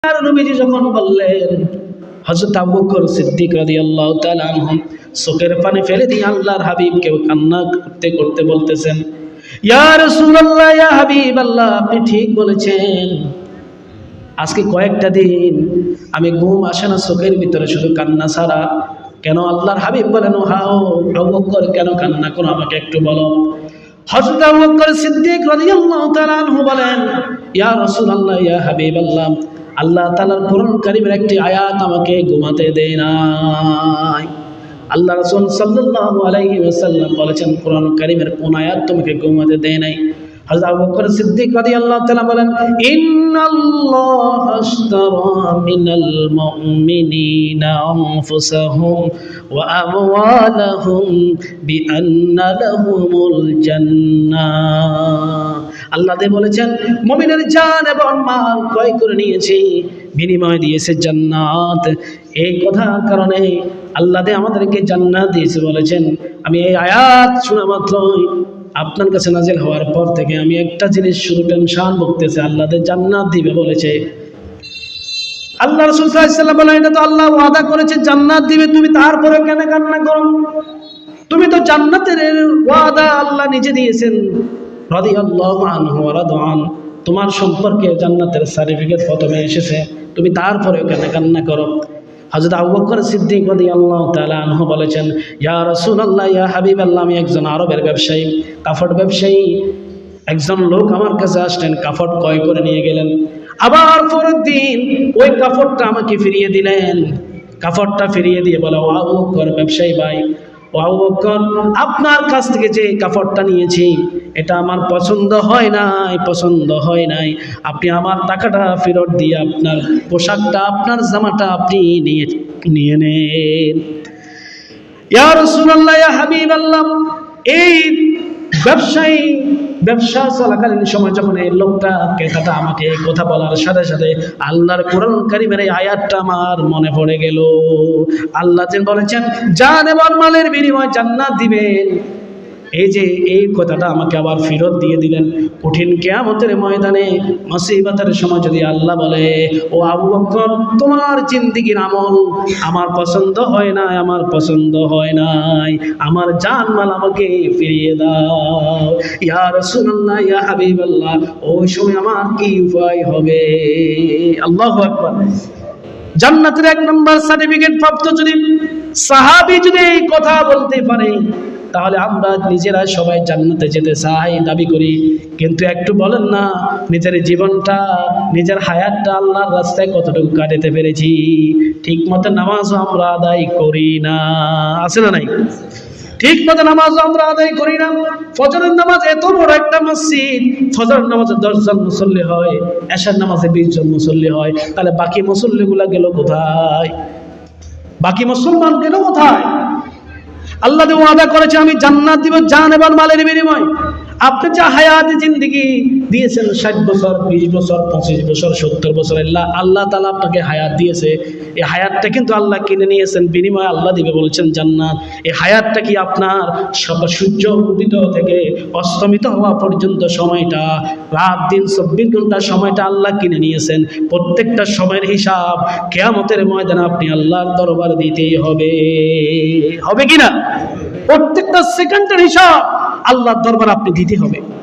আর নবীজি যখন বললেন, হযরত আবু বকর সিদ্দিক রাদিয়াল্লাহু তাআলা আনহু চোখের পানি ফেলে দিয়ে আল্লাহর হাবিবকে কান্না করতে করতে বলতেছেন, ইয়া রাসূলুল্লাহ, ইয়া হাবিবাল্লাহ, আপনি ঠিক বলেছেন। আজকে কয়েকটা দিন আমি ঘুম আসে না, চোখের ভিতরে শুধু কান্না ছাড়া। কেন? আল্লাহর হাবিব বলেন, হাও আবু বকর, কেন কান্না করো, আমাকে একটু বলো। হযরত আবু বকর সিদ্দিক রাদিয়াল্লাহু তাআলা আনহু বলেন, ইয়া রাসূলুল্লাহ, ইয়া হাবিবাল্লাহ, আল্লাহ তাআলার কোরআন কারীমের একটি আয়াত আমাকে ঘুমাতে দেয় নাই। আল্লাহ রাসূল সাল্লাল্লাহু আলাইহি ওয়াসাল্লাম বলেছেন, কোরআন কারীমের কোন আয়াত তোমাকে ঘুমাতে দেয় নাই? হযরত আবু বকর সিদ্দিক রাদিয়াল্লাহু তাআলা বলেন, ইন্নাল্লাহা আশতারা মিনাল মুমিনিনা আনফুসাহুম ওয়া আমওয়ালাহুম বিআন্না লাহুমুল জান্নাহ। আল্লাহ বলেছেন, মুমিনের জান এবং মাল ক্রয় করে নিয়েছি, বিনিময় দিয়েছে জান্নাত। এই কথার কারণে আল্লাহ আমাদেরকে জান্নাত দিয়েছে বলেছেন। আমি এই আয়াত শোনা মাত্রই আপনার কাছে নাজিল হওয়ার পর থেকে আমি একটা জিনিস শুধু টেনশন ভুগতেছে, আল্লাহ জান্নাত দিবে বলেছে। আল্লাহ রাসূল সাল্লাল্লাহু আলাইহি ওয়াসাল্লাম বলেন, এটা তো আল্লাহ ওয়াদা করেছে জান্নাত দিবে, তুমি তারপরে কেন কান্না করো? তুমি তো জান্নাতের ওয়াদা আল্লাহ নিজে দিয়েছেন, রাদিয়াল্লাহু আনহু ওয়া রাদওয়ান, তোমার সম্পর্কে জান্নাতের সার্টিফিকেট প্রথমে এসেছে, তুমি তারপরেও কেন কান্না করো? হযরত আবু বকর সিদ্দিক রাদিয়াল্লাহু তাআলা আনহু বলেছেন, ইয়া রাসূলুল্লাহ, ইয়া হাবিবাল্লাহ, আমি একজন আরবের ব্যবসায়ী, কাপড় ব্যবসায়ী। একজন লোক আমার কাছে আসলেন, কাপড় ক্রয় করে নিয়ে গেলেন। আবার পরের দিন ওই কাপড়টা আমাকে ফিরিয়ে দিলেন। কাপড়টা ফিরিয়ে দিয়ে বলে, ও আবু বকর ব্যবসায়ী ভাই, ও আবু বকর, আপনার কাছ থেকে যে কাপড়টা নিয়েছি এটা আমার পছন্দ হয় নাই। আপনি আমার টাকাটা ফেরত দিয়ে আপনার পোশাকটা, আপনার জামাটা আপনি নিয়ে নেন। ইয়া রাসূলুল্লাহ, ইয়া হাবিবাল্লাহ, এই ব্যবসা চলাকালীন সময় যখন এই লোকটা ক্রেতাটা আমাকে এই কথা বলার সাথে সাথে আল্লাহর কোরআন কারীমের এই আয়াতটা আমার মনে পড়ে গেল। আল্লাহ বলেছেন, জান এবং মালের বিনিময়ে জান্নাত দিবেন। এই যে এই কথাটা আমাকে আবার ফেরত দিয়ে দিলেন। কঠিন কিয়ামতের ময়দানে মুসিবতের সময় যদি আল্লাহ বলে, ও আবু বকর, তোমার জিন্দেগীর আমল আমার পছন্দ হয় নাই, আমার জানমাল আমাকে ফিরিয়ে দাও, ইয়া রাসূলুল্লাহ, ইয়া হাবিবাল্লাহ, ওই সময় আমার কি উপায় হবে? আল্লাহু আকবার। জান্নাতের 1 নম্বর সার্টিফিকেট প্রাপ্ত যদি সাহাবী যদি এই কথা বলতে পারে, তাহলে আমরা নিজেরা সবাই জান্নাতে যেতে চাই, দাবি করি। কিন্তু একটু বলেন না, নিজের জীবনটা, নিজের হায়াতটা আল্লাহর রাস্তায় কতটুকু কাটাতে পেরেছি? ঠিক মতো নামাজও আমরা আদায় করি না, আছে না নাই? ঠিক মতো নামাজও আমরা আদায় করি না। ফজরের নামাজ এত বড় একটা মসজিদ, ফজরের নামাজে 10 জন মুসল্লি হয়, এশার নামাজে 20 জন মুসল্লি হয়, তাহলে বাকি মুসল্লিগুলা গেল কোথায়? বাকি মুসলমান গেল কোথায়? আল্লাহ ওয়াদা করেছে, আমি জান্নাত দিব জান এবং মালের বিনিময়। আপনি যা হায়াতে জিন্দেগি দিয়েছেন, 60 বছর, 20 বছর, 25 বছর, 70 বছর, আল্লাহ তাআলা আপনাকে হায়াত দিয়েছে। এই হায়াতটা কিন্তু আল্লাহ কিনে নিয়েছেন, বিনিময়ে আল্লাহ দিবে বলেছেন জান্নাত। এই হায়াতটা কি আপনার সূর্য উদিত থেকে অস্তমিত হওয়া পর্যন্ত সময়টা, রাত দিন 24 ঘন্টা সময়টা আল্লাহ কিনে নিয়েছেন। প্রত্যেকটা সময়ের হিসাব কিয়ামতের ময়দানে আপনি আল্লাহর দরবারে দিতেই হবে কিনা? প্রত্যেকটা সেকেন্ডের হিসাব আল্লাহর দরবারে আপনি দিতে হবে।